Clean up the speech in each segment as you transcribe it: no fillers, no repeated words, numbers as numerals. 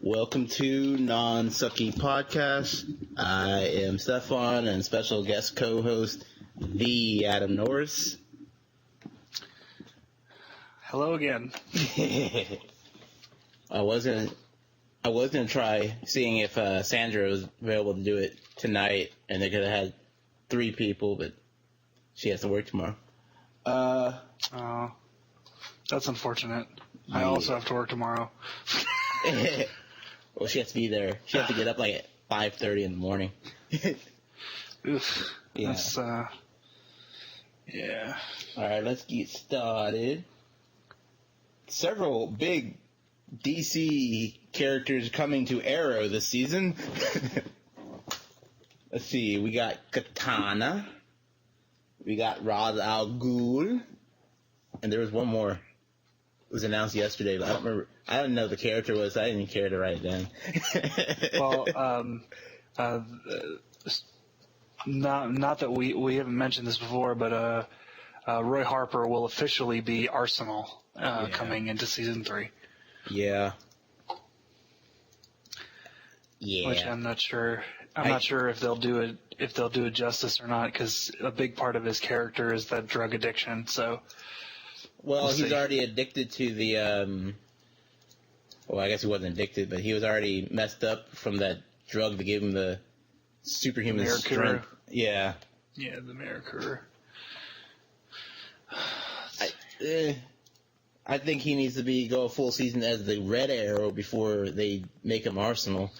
Welcome to Non-Sucky Podcast. I am Stefan and special guest co-host, the Adam Norris. Hello again. I was gonna try seeing if Sandra was available to do it tonight, and they could have had 3 people, but she has to work tomorrow. Oh, that's unfortunate. Yeah. I also have to work tomorrow. Well, she has to be there. She has to get up like at 5:30 in the morning. Oof. Yeah. That's, yeah. All right, let's get started. Several big DC characters coming to Arrow this season. Let's see. We got Katana. We got Ra's al Ghul. And there was one more. It was announced yesterday, but I don't remember. I didn't know the character was. So I didn't even care to write it down. Well, not that we haven't mentioned this before, but Roy Harper will officially be Arsenal coming into season 3. Yeah. Yeah. Which I'm not sure. I'm not sure if they'll do it justice or not, because a big part of his character is that drug addiction. So. Well, he's already addicted to the, well, I guess he wasn't addicted, but he was already messed up from that drug that gave him the superhuman strength. Yeah. Yeah, the Mercure. I think he needs to go a full season as the Red Arrow before they make him Arsenal.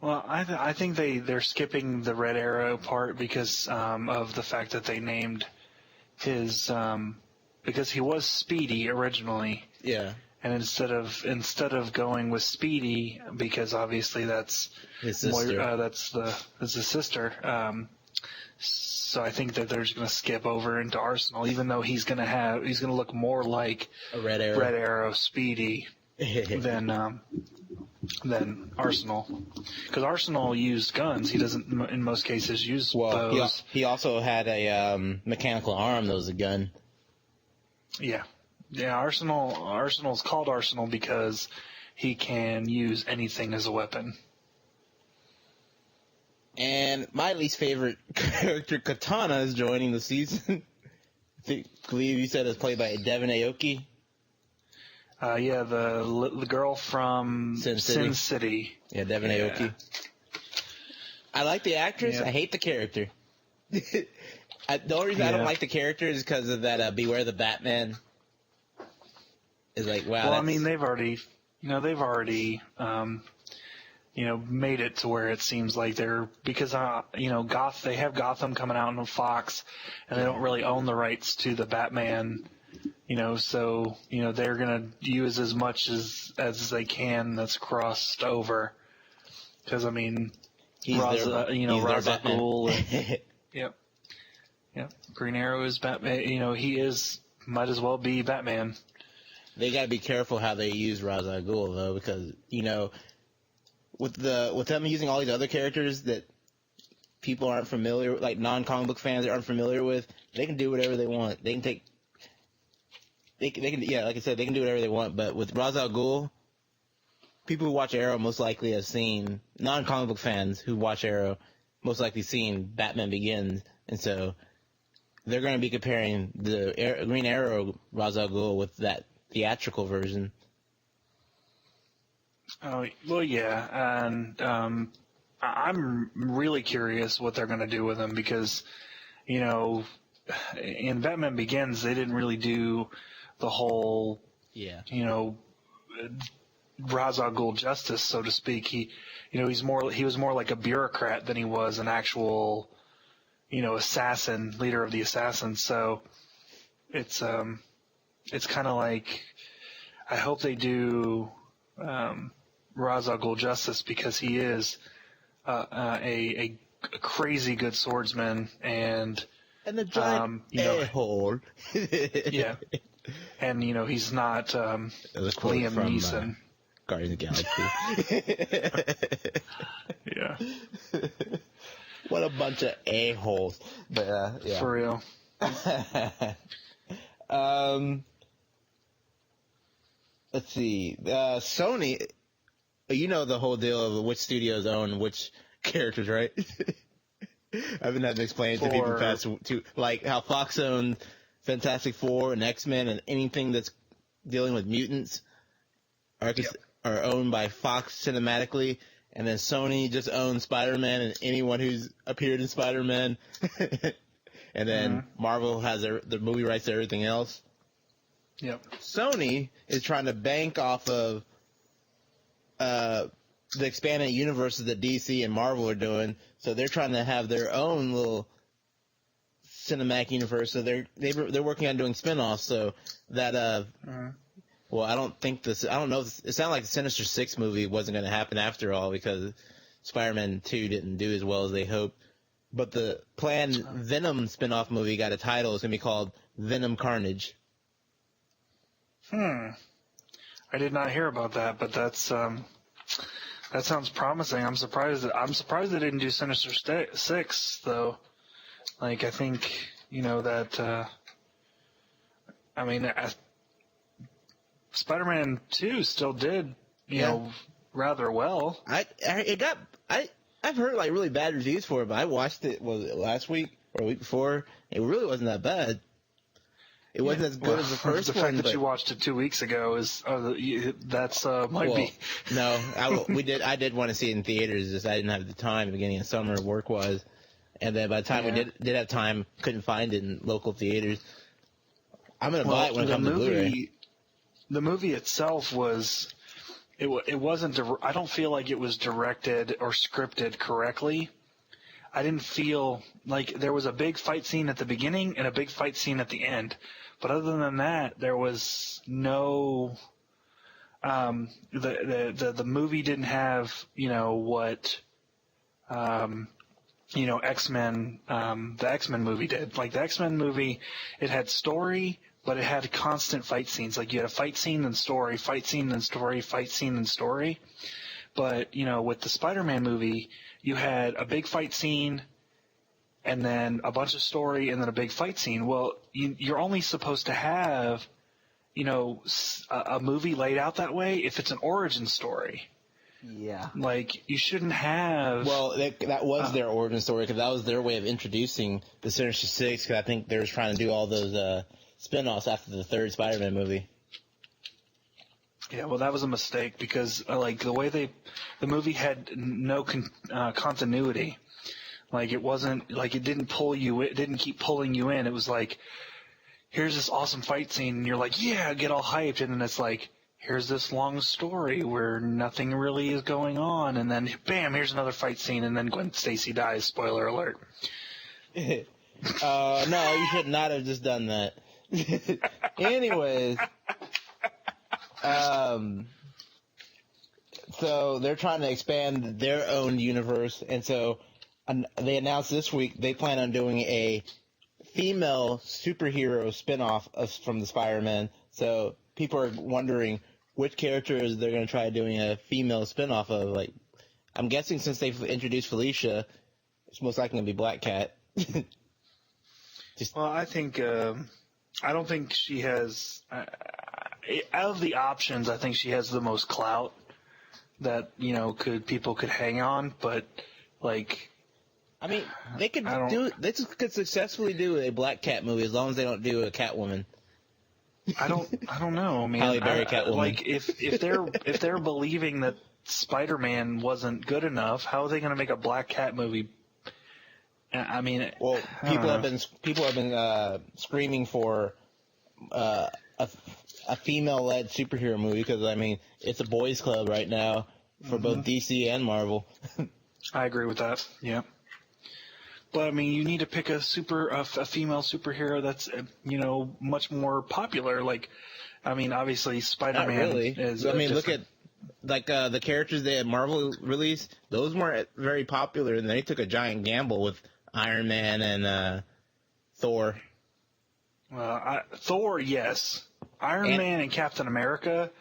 Well, I think they're skipping the Red Arrow part because of the fact that they named his... because he was Speedy originally. Yeah. And instead of going with Speedy, because obviously that's his sister. That's his sister. So I think that they're just going to skip over into Arsenal, even though he's going to look more like a Red Arrow Speedy than Arsenal. Because Arsenal used guns. He doesn't in most cases use bows. He also had a mechanical arm that was a gun. Yeah. Yeah, Arsenal's called Arsenal because he can use anything as a weapon. And my least favorite character, Katana, is joining the season. I believe you said it's played by Devin Aoki. Yeah, the girl from Sin City. Yeah, Devin Aoki. I like the actress. Yeah. I hate the character. The only reason I don't like the character is because of that Beware the Batman. Is like, wow. Well, I mean, they've already made it to where it seems like they're, because they have Gotham coming out on Fox, and they don't really own the rights to the Batman. So they're gonna use as much as they can that's crossed over. Because I mean, Ra's al Ghul. Yep. Green Arrow is Batman. He might as well be Batman. They got to be careful how they use Ra's al Ghul, though, because with them using all these other characters that people aren't familiar, like non-comic book fans aren't familiar with, they can do whatever they want. They can like I said, they can do whatever they want. But with Ra's al Ghul, people who watch Arrow most likely have seen, non-comic book fans who watch Arrow most likely seen Batman Begins, and so they're going to be comparing the Green Arrow Ra's al Ghul with that theatrical version. Oh, well, yeah, and I'm really curious what they're going to do with him because, in Batman Begins, they didn't really do the whole, Ra's al Ghul justice, so to speak. He was more like a bureaucrat than he was an actual, assassin, leader of the assassins. So it's kind of like, I hope they do, Ra's al Ghul justice because he is a crazy good swordsman and a giant a-hole. Yeah. And, he's not Liam Neeson. Guardians of the Galaxy. Yeah. What a bunch of a-holes. But, yeah. For real. Let's see. Sony, the whole deal of which studios own which characters, right? I've been having to explain it to people past two, like how Fox owns Fantastic Four and X-Men and anything that's dealing with mutants are owned by Fox cinematically, and then Sony just owns Spider-Man and anyone who's appeared in Spider-Man, and then Marvel has the movie rights to everything else. Yep. Sony is trying to bank off of the expanded universes that DC and Marvel are doing, so they're trying to have their own little cinematic universe. So they're working on doing spin-offs. So that well, I don't know. It sounded like the Sinister Six movie wasn't going to happen after all because Spider-Man 2 didn't do as well as they hoped. But the planned Venom spin-off movie got a title. It's going to be called Venom Carnage. I did not hear about that, but that's that sounds promising. I'm surprised they didn't do Sinister Six though. Like I think that Spider-Man 2 still did rather well. I've heard like really bad reviews for it, but I watched it last week or a week before. It really wasn't that bad. It wasn't as good as the first one. The fact that you watched it 2 weeks ago might be. No, I did want to see it in theaters. Just I didn't have the time at the beginning of summer, work-wise. And then by the time we did have time, couldn't find it in local theaters. I'm going to buy it when it comes to Blu-ray. The movie itself it wasn't, I don't feel like it was directed or scripted correctly. I didn't feel like there was a big fight scene at the beginning and a big fight scene at the end. But other than that, there was no, the movie didn't have, what, X-Men, the X-Men movie did. Like the X-Men movie, it had story, but it had constant fight scenes. Like you had a fight scene then story, fight scene then story, fight scene then story. But, with the Spider-Man movie, you had a big fight scene and then a bunch of story and then a big fight scene. Well, you're only supposed to have, a movie laid out that way if it's an origin story. Yeah. Like, you shouldn't have... Well, that was their origin story because that was their way of introducing the Sinister Six because I think they were trying to do all those spin-offs after the third Spider-Man movie. Yeah, well, that was a mistake because, the way the movie had no continuity. Like, it wasn't, it didn't it didn't keep pulling you in. It was like, here's this awesome fight scene, and you're like, yeah, get all hyped, and then it's like, here's this long story where nothing really is going on, and then, bam, here's another fight scene, and then Gwen Stacy dies, spoiler alert. No, you should not have just done that. Anyways... So they're trying to expand their own universe, and so they announced this week they plan on doing a female superhero spinoff from the Spider-Man. So people are wondering which characters they're going to try doing a female spinoff of. Like, I'm guessing since they've introduced Felicia, it's most likely going to be Black Cat. Well, I think I don't think she has. Out of the options, I think she has the most clout that people could hang on. But they could could successfully do a Black Cat movie as long as they don't do a Catwoman. I don't know. I mean, Halle Berry Catwoman. If they're believing that Spider-Man wasn't good enough, how are they going to make a Black Cat movie? I mean, well, people have been screaming for a female-led superhero movie because it's a boys' club right now for both DC and Marvel. I agree with that. Yeah, but you need to pick a female superhero that's much more popular. Obviously Spider-Man is. like the characters that Marvel released, those weren't very popular, and they took a giant gamble with Iron Man and Thor. Thor, yes. Iron Man and Captain America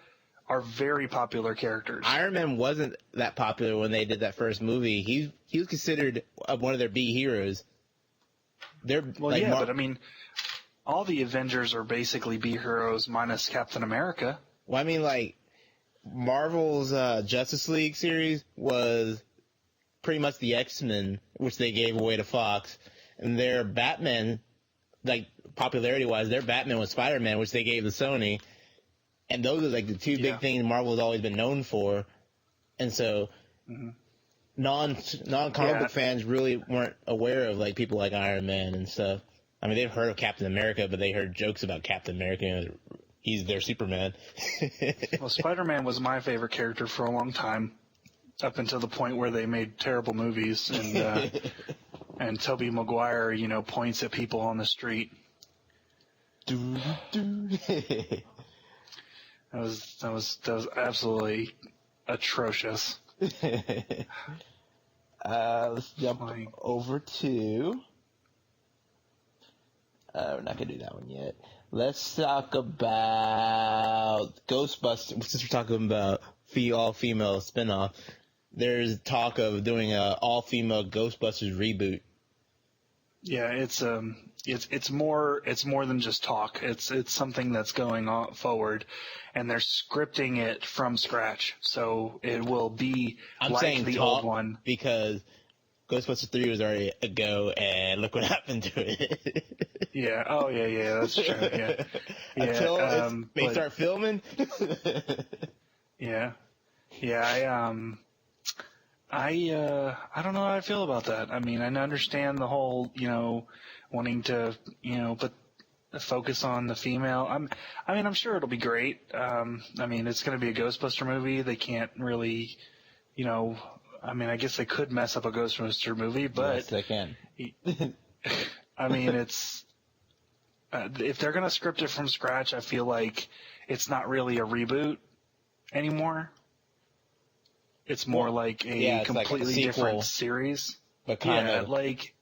are very popular characters. Iron Man wasn't that popular when they did that first movie. He was considered one of their B heroes. But I mean, all the Avengers are basically B heroes minus Captain America. Well, I mean, like, Marvel's Justice League series was pretty much the X-Men, which they gave away to Fox, and their Batman, like, popularity-wise, their Batman was Spider-Man, which they gave to Sony, and those are, like, the two big things Marvel has always been known for, and so non-comic book fans really weren't aware of, like, people like Iron Man and stuff. I mean, they've heard of Captain America, but they heard jokes about Captain America, and he's their Superman. Well, Spider-Man was my favorite character for a long time, up until the point where they made terrible movies, and Tobey Maguire, points at people on the street. That was absolutely atrocious. Let's jump over to. We're not gonna do that one yet. Let's talk about Ghostbusters. Since we're talking about all-female spinoff, there's talk of doing a all-female Ghostbusters reboot. Yeah, it's more than just talk. It's something that's going on forward, and they're scripting it from scratch. So it will be like the old one, because Ghostbusters 3 was already a go, and look what happened to it. Yeah. Oh, yeah. That's true. Yeah. Until they start filming. Yeah. I don't know how I feel about that. I mean, I understand the whole, wanting to, put the focus on the female. I'm sure it'll be great. I mean, it's going to be a Ghostbuster movie. They can't really, I guess they could mess up a Ghostbuster movie, but yes, they can. I mean, it's if they're going to script it from scratch, I feel like it's not really a reboot anymore. It's more like a completely different series. But kind of like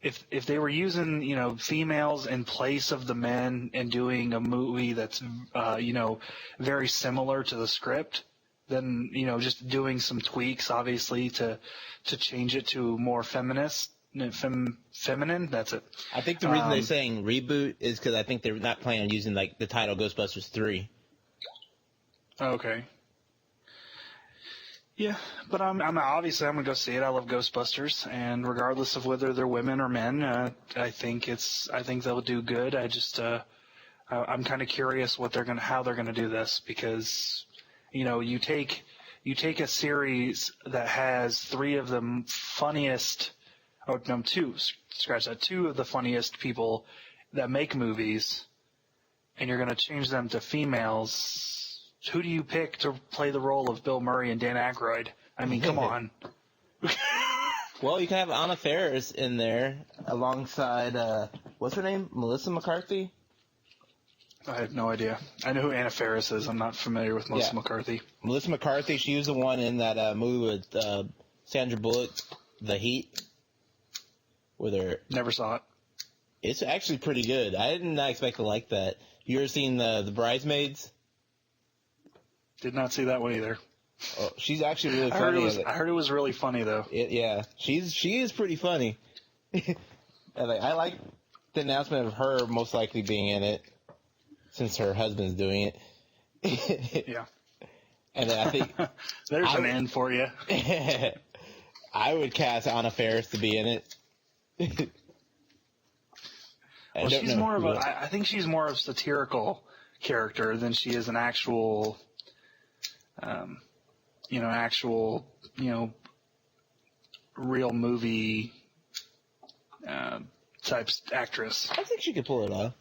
if they were using females in place of the men and doing a movie that's very similar to the script, then just doing some tweaks, obviously, to change it to more feminist. Feminine, that's it. I think the reason they're saying reboot is because I think they're not planning on using like the title Ghostbusters 3. Okay. Yeah, but I'm obviously I'm gonna go see it. I love Ghostbusters, and regardless of whether they're women or men, I think they'll do good. I'm kind of curious how they're gonna do this, because you take a series that has two of the funniest people that make movies, and you're going to change them to females. Who do you pick to play the role of Bill Murray and Dan Aykroyd? I mean, come on. Well, you can have Anna Faris in there alongside, what's her name? Melissa McCarthy? I have no idea. I know who Anna Faris is. I'm not familiar with Melissa McCarthy. Melissa McCarthy, she was the one in that movie with Sandra Bullock, The Heat. Never saw it. It's actually pretty good. I did not expect to like that. You ever seen the Bridesmaids? Did not see that one either. Oh, she's actually really funny. I heard it was really funny though. She is pretty funny. I like the announcement of her most likely being in it, since her husband's doing it. Yeah. And then I think there's an end for you. I would cast Anna Faris to be in it. Well, she's more of I think she's more of a satirical character than she is an actual, real movie type actress. I think she could pull it off.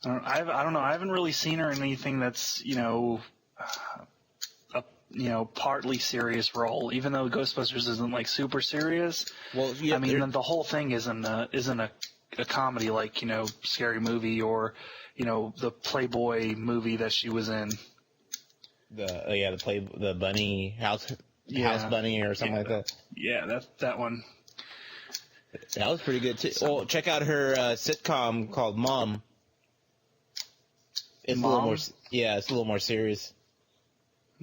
I don't know. I haven't really seen her in anything that's partly serious role. Even though Ghostbusters isn't like super serious. Well, yeah, I mean, the whole thing isn't a a comedy, like, Scary Movie or, the Playboy movie that she was in. The bunny house bunny or something like that. Yeah, that's that one. That was pretty good too. Well, check out her sitcom called Mom. It's Mom? a little more. Yeah, it's a little more serious.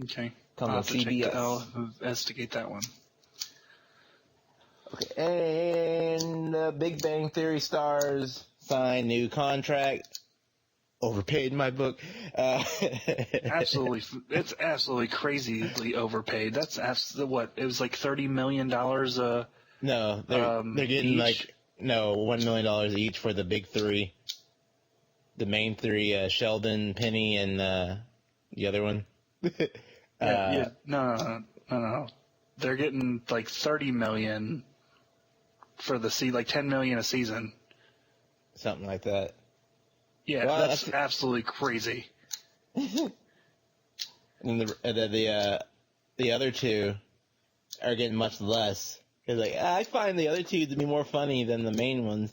Okay. Come I'll on, have to CBS. I'll investigate that one. Okay, and Big Bang Theory stars sign new contract. Overpaid in my book. Absolutely, it's absolutely crazily overpaid. That's what it was like $30 million. No, they're getting each? $1 million each for the big three. The main three, Sheldon, Penny, and the other one. No. They're getting like $30 million for like $10 million a season. Something like that. Yeah, well, that's absolutely crazy. And the other two are getting much less. Because I find the other two to be more funny than the main ones.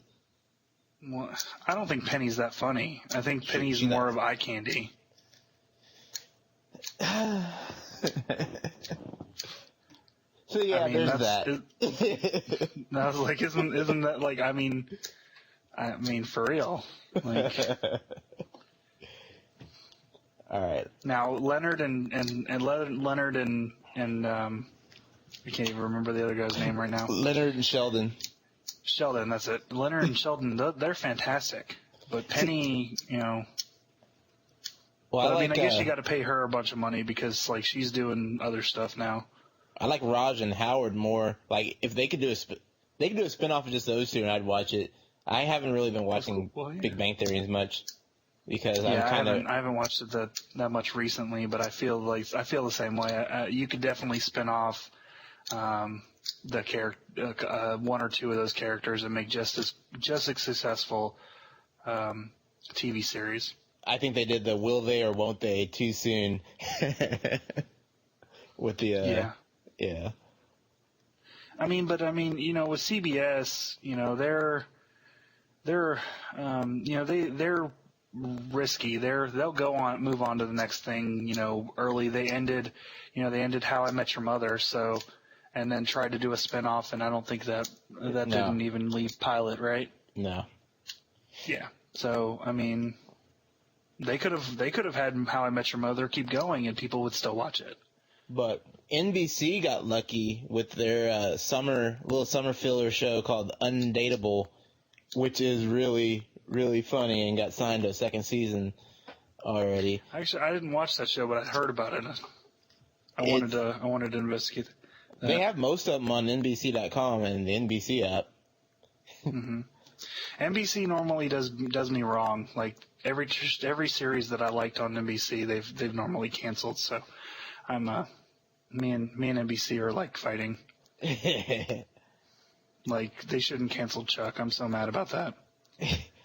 Well, I don't think Penny's that funny. I think Penny's more of eye candy. So yeah, there's that. I was like, isn't that like? I mean, for real. Like, all right. Now Leonard and I can't even remember the other guy's name right now. Leonard and Sheldon. Sheldon, that's it. Leonard and Sheldon, they're fantastic. But Penny, Well, I guess you got to pay her a bunch of money because like she's doing other stuff now. I like Raj and Howard more. Like if they could do a spinoff of just those two, and I'd watch it. I haven't really been watching Big Bang Theory as much because I haven't watched it that much recently, but I feel the same way. You could definitely spin off the character, one or two of those characters, and make just as successful TV series. I think they did the will they or won't they too soon with the yeah. With CBS, they're risky. They'll move on to the next thing, early. They ended How I Met Your Mother, so, and then tried to do a spinoff, and I don't think that didn't even leave pilot, right? No. Yeah. So, they could have had How I Met Your Mother keep going, and people would still watch it. But NBC got lucky with their little summer filler show called Undateable, which is really, really funny and got signed to a second season already. Actually, I didn't watch that show, but I heard about it. I wanted to investigate that. They have most of them on NBC.com and the NBC app. Mm-hmm. NBC normally does me wrong. Like every series that I liked on NBC, they've normally canceled. So me and NBC are like fighting. Like they shouldn't cancel Chuck. I'm so mad about that.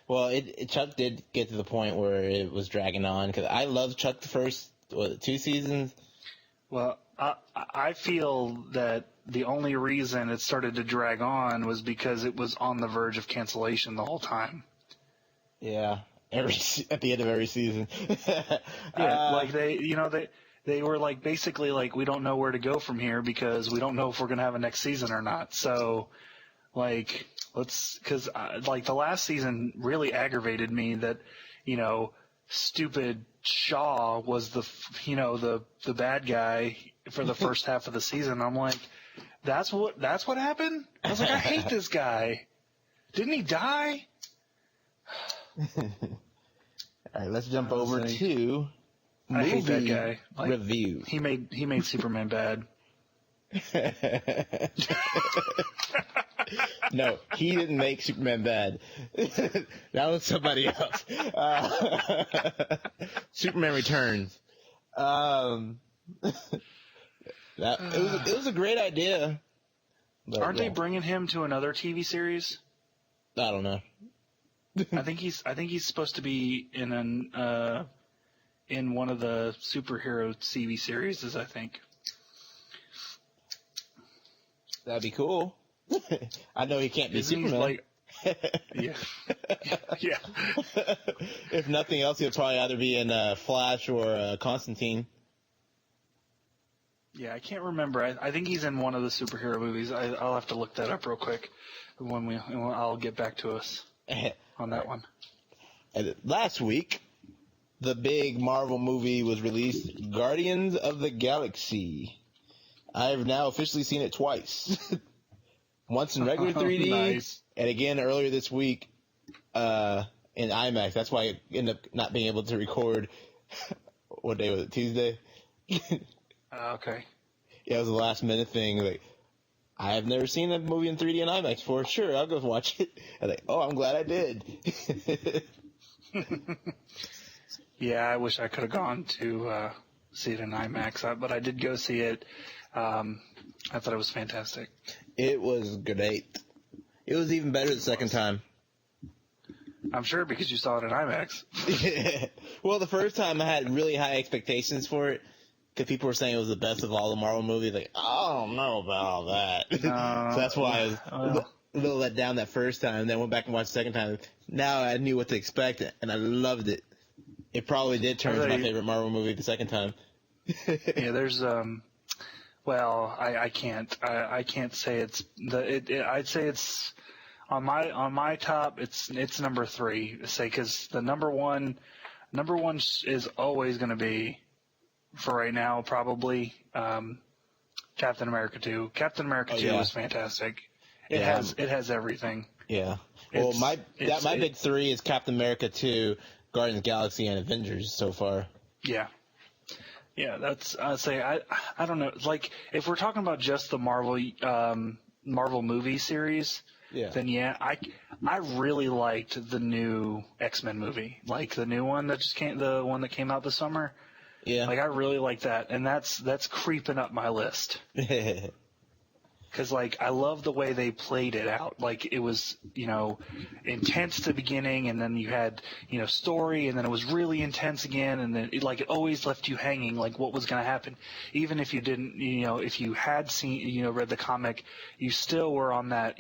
Well, Chuck did get to the point where it was dragging on because I loved Chuck the first 2 seasons. Well, I feel that the only reason it started to drag on was because it was on the verge of cancellation the whole time. Yeah, at the end of every season. Yeah, like they were like basically like we don't know where to go from here because we don't know if we're gonna have a next season or not. So, like because like the last season really aggravated me that stupid Shaw was the bad guy for the first half of the season. I'm like, that's what happened? I was like, I hate this guy. Didn't he die? All right, let's jump over to I hate that guy. Like, review. He made Superman bad. No, he didn't make Superman bad. That was somebody else. Superman Returns. It was a great idea. But, Aren't they bringing him to another TV series? I don't know. I think he's supposed to be in one of the superhero TV series. I think that'd be cool. I know he can't be Superman. Yeah. Yeah. If nothing else, he'll probably either be in Flash or Constantine. Yeah, I can't remember. I think he's in one of the superhero movies. I'll have to look that up real quick I'll get back to us on that one. And last week, the big Marvel movie was released, Guardians of the Galaxy. I've now officially seen it twice. Once in regular 3D, Nice. and again earlier this week in IMAX. That's why I ended up not being able to record. What day was it? Tuesday? Okay. Yeah, it was a last minute thing. Like, I have never seen a movie in 3D and IMAX before. Sure, I'll go watch it. I'm like, oh, I'm glad I did. Yeah, I wish I could have gone to see it in IMAX, but I did go see it. I thought it was fantastic. It was great. It was even better the second time. I'm sure because you saw it in IMAX. Well, the first time I had really high expectations for it. Because people were saying it was the best of all the Marvel movies. Like, I don't know about all that. So that's why I was a little let down that first time. Then went back and watched the second time. Now I knew what to expect, and I loved it. It probably did turn into my favorite Marvel movie the second time. Yeah, there's well, I can't say it's I'd say it's on my top. It's number 3. Say because the number one is always going to be, for right now, probably Captain America 2. Captain America 2 was fantastic. It has everything. Yeah. Well, my big 3 is Captain America 2, Guardians of the Galaxy, and Avengers so far. Yeah. Yeah, that's I'd say I don't know. Like if we're talking about just the Marvel movie series, then I really liked the new X-Men movie. Like the new one that the one that came out this summer. Yeah. Like I really like that, and that's creeping up my list. Because like I love the way they played it out. Like it was intense to the beginning, and then you had story, and then it was really intense again, and then it always left you hanging, like what was going to happen, even if you didn't if you had seen read the comic, you still were on that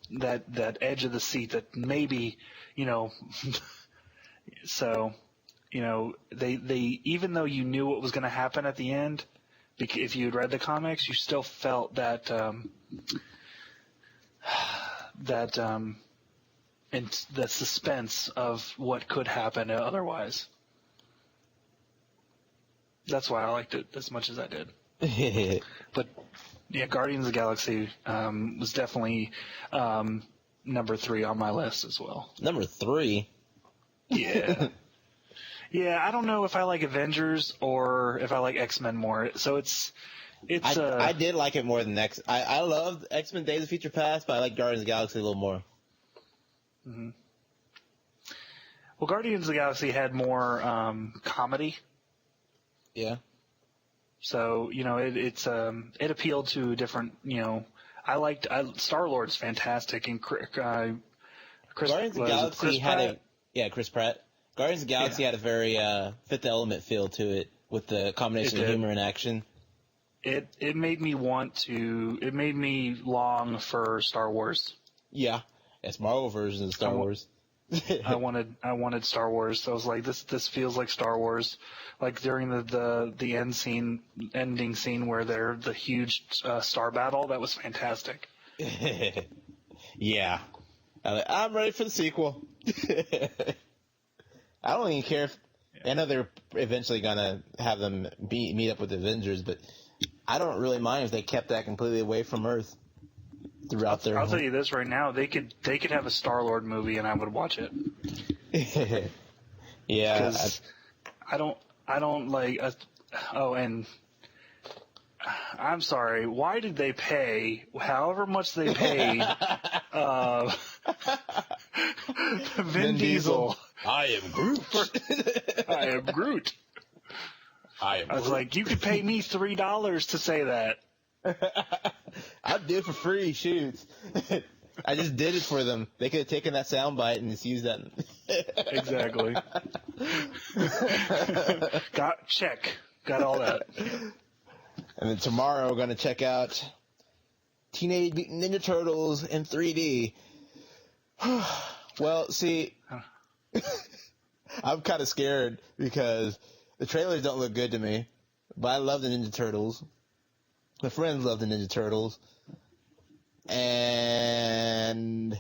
that edge of the seat that maybe so. They even though you knew what was going to happen at the end, if you had read the comics, you still felt that and the suspense of what could happen otherwise. That's why I liked it as much as I did. But yeah, Guardians of the Galaxy was definitely number 3 on my list as well. Number 3? Yeah. Yeah, I don't know if I like Avengers or if I like X-Men more. So it's. I did like it more than I loved X-Men Days of Future Past, but I like Guardians of the Galaxy a little more. Mm-hmm. Well, Guardians of the Galaxy had more comedy. Yeah. So it appealed to different Star-Lord's fantastic, and Chris Guardians of the Galaxy had Chris Pratt. Guardians of the Galaxy had a very Fifth Element feel to it, with the combination of humor and action. It made me long for Star Wars. Yeah, it's Marvel version of Star Wars. I wanted Star Wars. So I was like, this feels like Star Wars. Like during the ending scene where they're the huge star battle, that was fantastic. Yeah, I'm ready for the sequel. I don't even care if I know they're eventually gonna have them meet up with the Avengers, but I don't really mind if they kept that completely away from Earth throughout their. I'll tell you this right now: they could have a Star-Lord movie, and I would watch it. Yeah, because I don't like. And I'm sorry. Why did they pay however much they paid? Vin Diesel. I am Groot. I am Groot. I was like, you could pay me $3 to say that. I'd do it for free. Shoot. I just did it for them. They could have taken that soundbite and just used that. Exactly. Got all that. And then tomorrow we're going to check out Teenage Mutant Ninja Turtles in 3D. Well, see, I'm kind of scared because the trailers don't look good to me, but I love the Ninja Turtles. My friends love the Ninja Turtles. And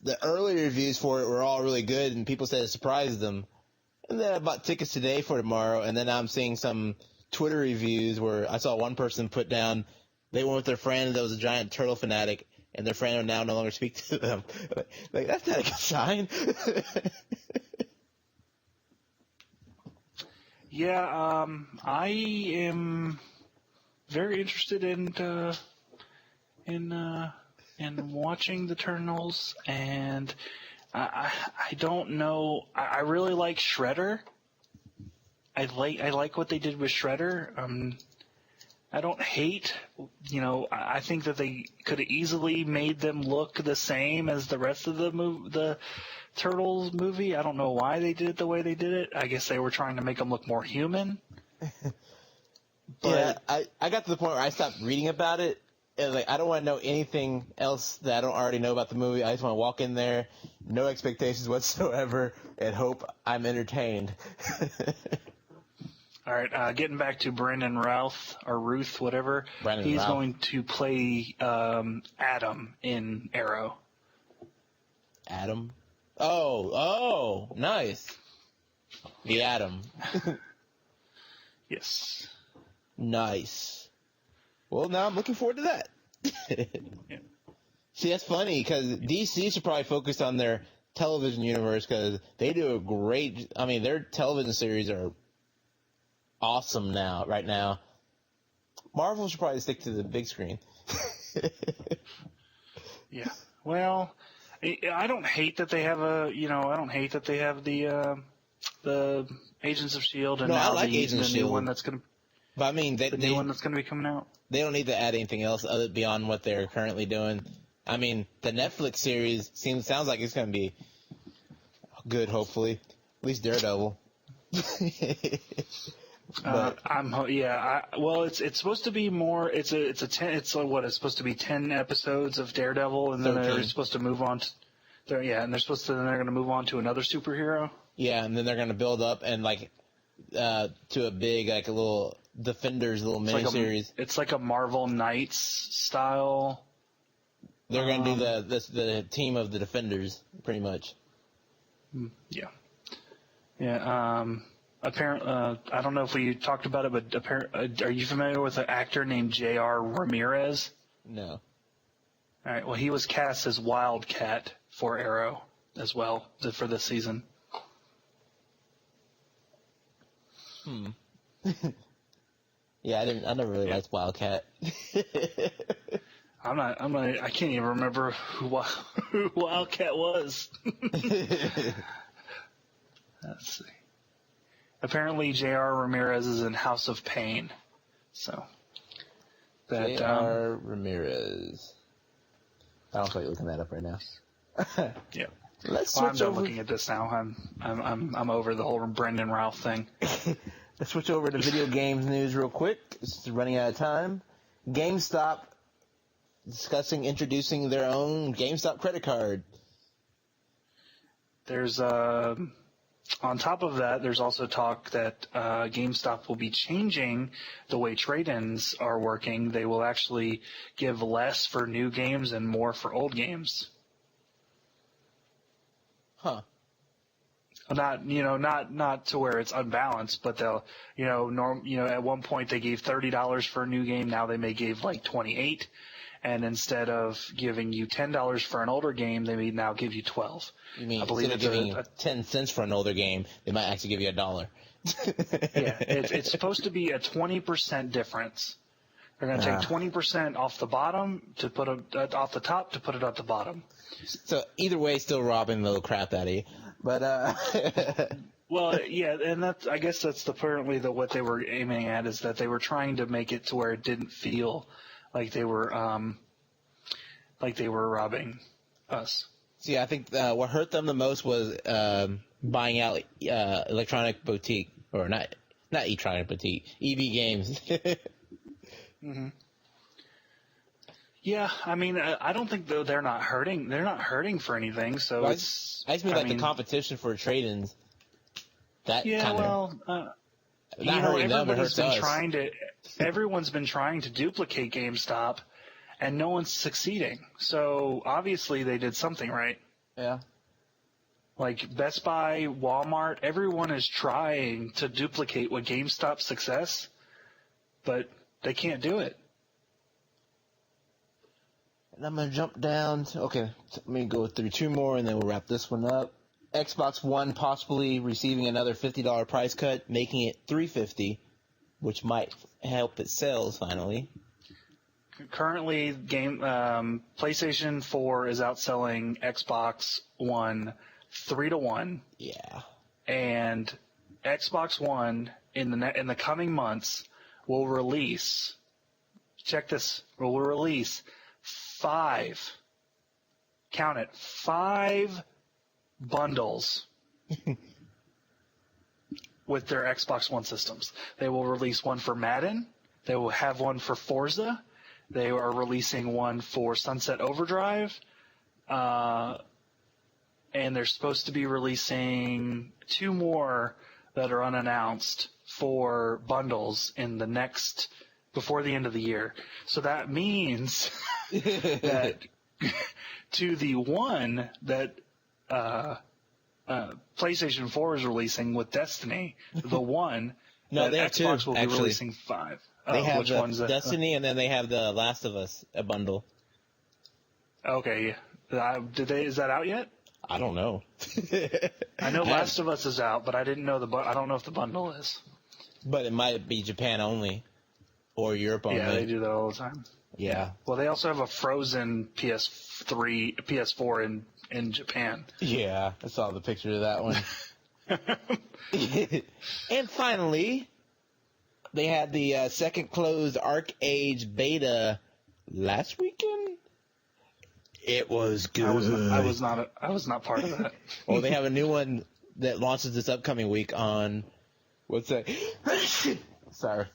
the early reviews for it were all really good, and people said it surprised them. And then I bought tickets today for tomorrow, and then I'm seeing some Twitter reviews where I saw one person put down they went with their friend that was a giant turtle fanatic, and their friend would now no longer speak to them. Like, that's not a good sign. Yeah, I am very interested in watching the Turtles, and I don't know. I really like Shredder. I like what they did with Shredder. I don't hate, I think that they could have easily made them look the same as the rest of the Turtles movie. I don't know why they did it the way they did it. I guess they were trying to make them look more human. But yeah, I got to the point where I stopped reading about it. And I don't want to know anything else that I don't already know about the movie. I just want to walk in there, no expectations whatsoever, and hope I'm entertained. All right, getting back to Brandon Routh, or Ruth, whatever. He's going to play Adam in Arrow. Adam? Oh, nice. The Atom. Yes. Nice. Well, now I'm looking forward to that. Yeah. See, that's funny, because DC should probably focus on their television universe, because they do a great... I mean, their television series are awesome right now. Marvel should probably stick to the big screen. Yeah. Well, I don't hate that they have I don't hate that they have the Agents of S.H.I.E.L.D. and now I like the new one that's going to... But I mean, the new one that's going to be coming out. They don't need to add anything else other beyond what they're currently doing. I mean, the Netflix series sounds like it's going to be good, hopefully. At least Daredevil. Well, it's supposed to be more. It's supposed to be 10 episodes of Daredevil, and then 13. they're supposed to move on. They're going to move on to another superhero. Yeah, and then they're going to build up and to a big a little Defenders little miniseries. It's like a Marvel Knights style. They're going to do the team of the Defenders, pretty much. Yeah. Yeah. Apparently, I don't know if we talked about it, but are you familiar with an actor named J.R. Ramirez? No. All right. Well, he was cast as Wildcat for Arrow as well for this season. Yeah, I never really liked Wildcat. I can't even remember who Wildcat was. Let's see. Apparently, J.R. Ramirez is in House of Pain. So. J.R. Ramirez. I don't feel like looking that up right now. Yeah. I'm done looking at this now. I'm over the whole Brendan Routh thing. Let's switch over to video games news real quick. It's running out of time. GameStop introducing their own GameStop credit card. There's on top of that, there's also talk that GameStop will be changing the way trade-ins are working. They will actually give less for new games and more for old games. Huh. Not to where it's unbalanced, but they'll, at one point they gave $30 for a new game. Now they may give like $28, and instead of giving you $10 for an older game, they may now give you $12. You mean instead of giving you 10 cents for an older game, they might actually give you $1? Yeah, it's supposed to be a 20% difference. They're going to take 20% off the bottom to put it off the top to put it at the bottom. So either way, still robbing the little crap out of you. But well, yeah, and I guess that's apparently what they were aiming at, is that they were trying to make it to where it didn't feel like they were robbing us. See, I think what hurt them the most was buying out electronic boutique, or not electronic boutique, EB Games. Mm-hmm. Yeah, I mean, I don't think though they're not hurting. They're not hurting for anything. So Well, it's. I just mean the competition for trade-ins. That Yeah, kind of well, not hurting them. It everybody's hurts been us. trying to. Everyone's been trying to duplicate GameStop, and no one's succeeding. So obviously they did something right. Yeah. Like Best Buy, Walmart, everyone is trying to duplicate what GameStop's success, but they can't do it. And I'm going to jump down. Let me go through two more, and then we'll wrap this one up. Xbox One possibly receiving another $50 price cut, making it $350, which might help its sales finally. Currently, PlayStation 4 is outselling Xbox One 3-1. Yeah. And Xbox One in the coming months will release. Check this. Will release 5. Count it. 5 bundles with their Xbox One systems. They will release one for Madden. They will have one for Forza. They are releasing one for Sunset Overdrive. And they're supposed to be releasing 2 more that are unannounced for bundles before the end of the year. So that means that to the one that PlayStation 4 is releasing with Destiny, the one No, that they have Xbox 2, will be actually. releasing 5. They have which one's Destiny, and then they have the Last of Us, a bundle. Okay, is that out yet? I don't know. I know Last of Us is out, but I didn't know I don't know if the bundle is. But it might be Japan only, or Europe only. Yeah, they do that all the time. Yeah. Well, they also have a Frozen PS4 in Japan. Yeah, I saw the picture of that one. And finally, they had the second closed Arc Age beta last weekend. It was good. I was not part of that. Well, they have a new one that launches this upcoming week on what's that? Sorry.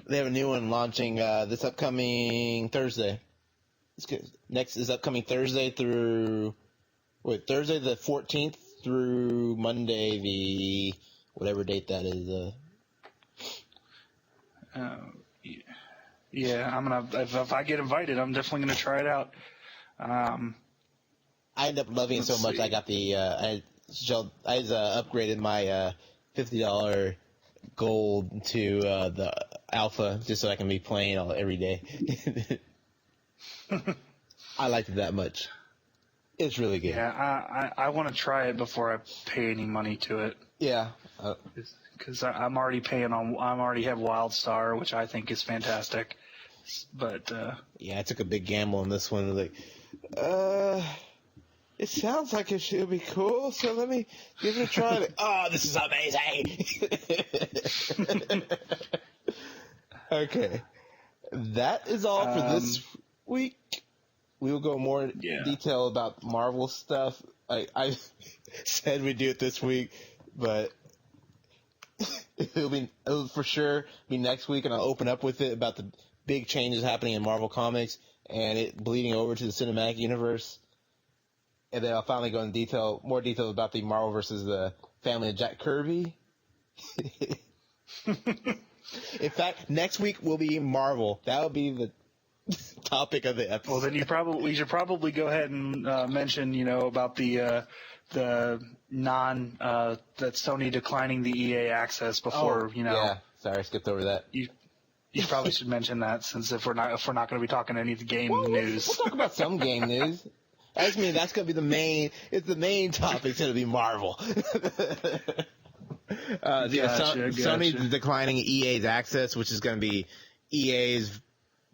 They have a new one launching this upcoming Thursday. Next is upcoming Thursday Thursday the 14th through Monday the whatever date that is. Yeah, I'm gonna. If I get invited, I'm definitely gonna try it out. I ended up loving it so much. I got the I upgraded my $50 gold to the alpha just so I can be playing every day. I liked it that much. It's really good. Yeah, I want to try it before I pay any money to it. Yeah. Because I'm already paying on. I already have WildStar, which I think is fantastic. But yeah, I took a big gamble on this one. Like, it sounds like it should be cool, so let me give it a try. Like, oh, this is amazing! Okay, that is all for this week. We will go more detail about Marvel stuff. I said we'd do it this week, but it'll for sure be next week, and I'll open up with it about the big changes happening in Marvel Comics and it bleeding over to the cinematic universe. And then I'll finally go into more detail about the Marvel versus the family of Jack Kirby. In fact, next week will be Marvel. That will be the topic of the episode. Well, then we should probably go ahead and mention, about the that Sony declining the EA access before, Yeah, sorry, I skipped over that. You probably should mention that, since if we're not going to be talking any of the game news. We'll talk about some game news. I just mean that's going to be the main topic. It's going to be Marvel. Sony's declining EA's access, which is going to be EA's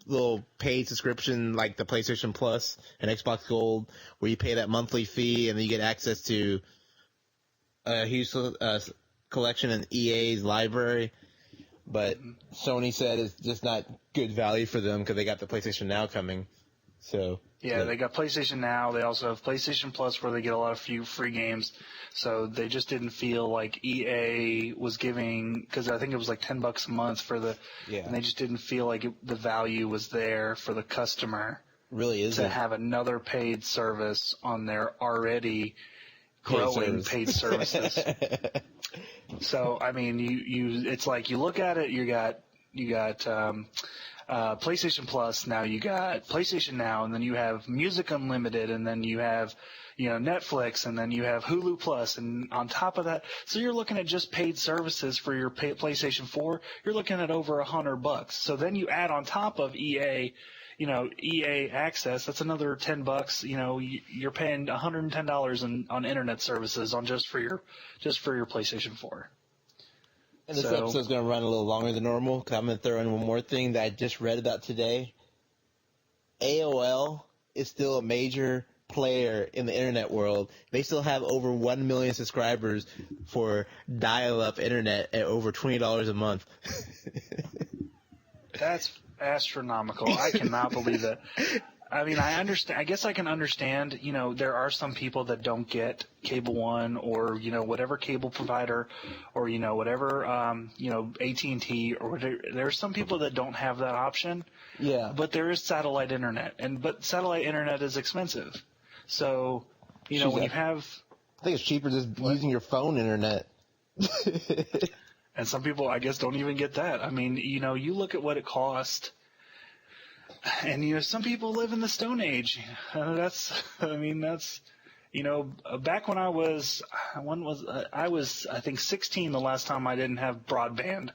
little paid subscription like the PlayStation Plus and Xbox Gold, where you pay that monthly fee and then you get access to a huge collection in EA's library. But Sony said it's just not good value for them because they got the PlayStation Now coming. So yeah, they got PlayStation Now. They also have PlayStation Plus, where they get a lot of few free games. So they just didn't feel like EA was giving, because I think it was like $10 a month for the, and they just didn't feel like the value was there for the customer. Really isn't. To have another paid service on their already growing paid services. So I mean, it's like you look at it, you got PlayStation Plus, now you got PlayStation Now, and then you have Music Unlimited, and then you have Netflix, and then you have Hulu Plus, and on top of that, so you're looking at just paid services for your PlayStation 4. You're looking at over $100. So then you add on top of EA. EA Access, that's another $10. You're paying $110 on internet services just for your PlayStation 4. And this episode's going to run a little longer than normal because I'm going to throw in one more thing that I just read about today. AOL is still a major player in the internet world. They still have over 1 million subscribers for dial-up internet at over $20 a month. That's astronomical. I cannot believe that. I mean, I understand. I guess I can understand. There are some people that don't get Cable One or whatever cable provider, or whatever AT&T or whatever. There are some people that don't have that option. Yeah. But there is satellite internet, but satellite internet is expensive. So when you have, I think it's cheaper just using your phone internet. And some people, I guess, don't even get that. I mean, you look at what it cost, and some people live in the Stone Age. Back when I was, I think 16 the last time I didn't have broadband,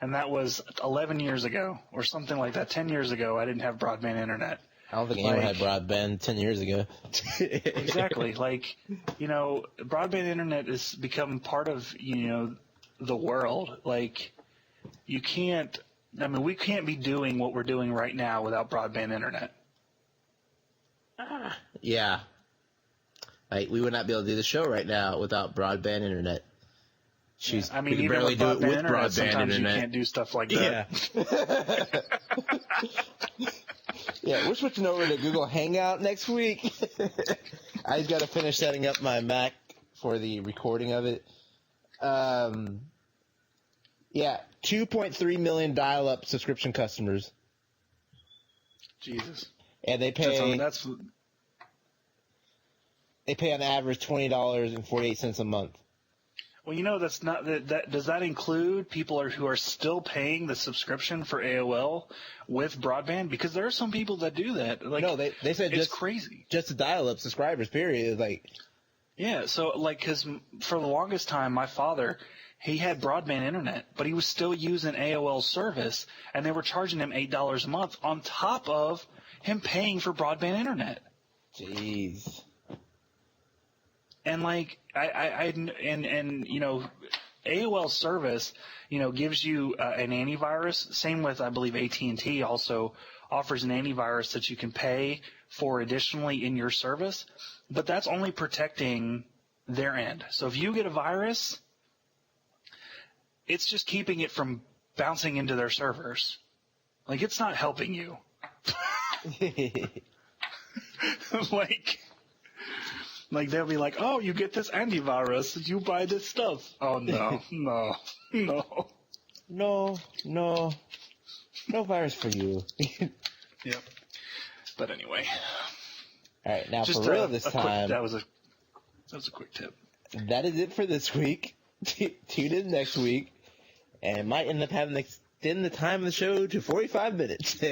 and that was 11 years ago or something like that. 10 years ago, I didn't have broadband internet. I don't think anyone had broadband 10 years ago. Exactly. Broadband internet has become part of, the world. We can't be doing what we're doing right now without broadband internet. Yeah. We would not be able to do the show right now without broadband internet. We can even barely with do it with internet, broadband sometimes internet. You can't do stuff like that. Yeah. Yeah, we're switching over to Google Hangout next week. I just got to finish setting up my Mac for the recording of it. 2.3 million dial-up subscription customers. Jesus. And they pay they pay on average $20.48 a month. Well, that's not that. Does that include people who are still paying the subscription for AOL with broadband? Because there are some people that do that. No, they said it's just crazy. Just the dial-up subscribers. Period. Yeah. So because for the longest time, my father, he had broadband internet, but he was still using AOL service, and they were charging him $8 a month on top of him paying for broadband internet. Jeez. And AOL service, gives you an antivirus. Same with, I believe, AT&T also offers an antivirus that you can pay for additionally in your service, but that's only protecting their end. So if you get a virus, it's just keeping it from bouncing into their servers. It's not helping you. They'll be like, oh, you get this antivirus, you buy this stuff. Oh, no. No virus for you. Yep. But anyway. All right, now just for real this time. That was a quick tip. That is it for this week. Tune in next week, and it might end up having to extend the time of the show to 45 minutes.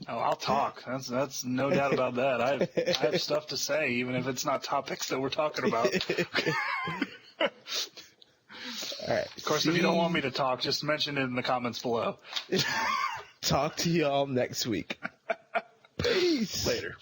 Oh, I'll talk. That's no doubt about that. I have stuff to say, even if it's not topics that we're talking about. All right. Of course, if you don't want me to talk, just mention it in the comments below. Talk to y'all next week. Peace. Later.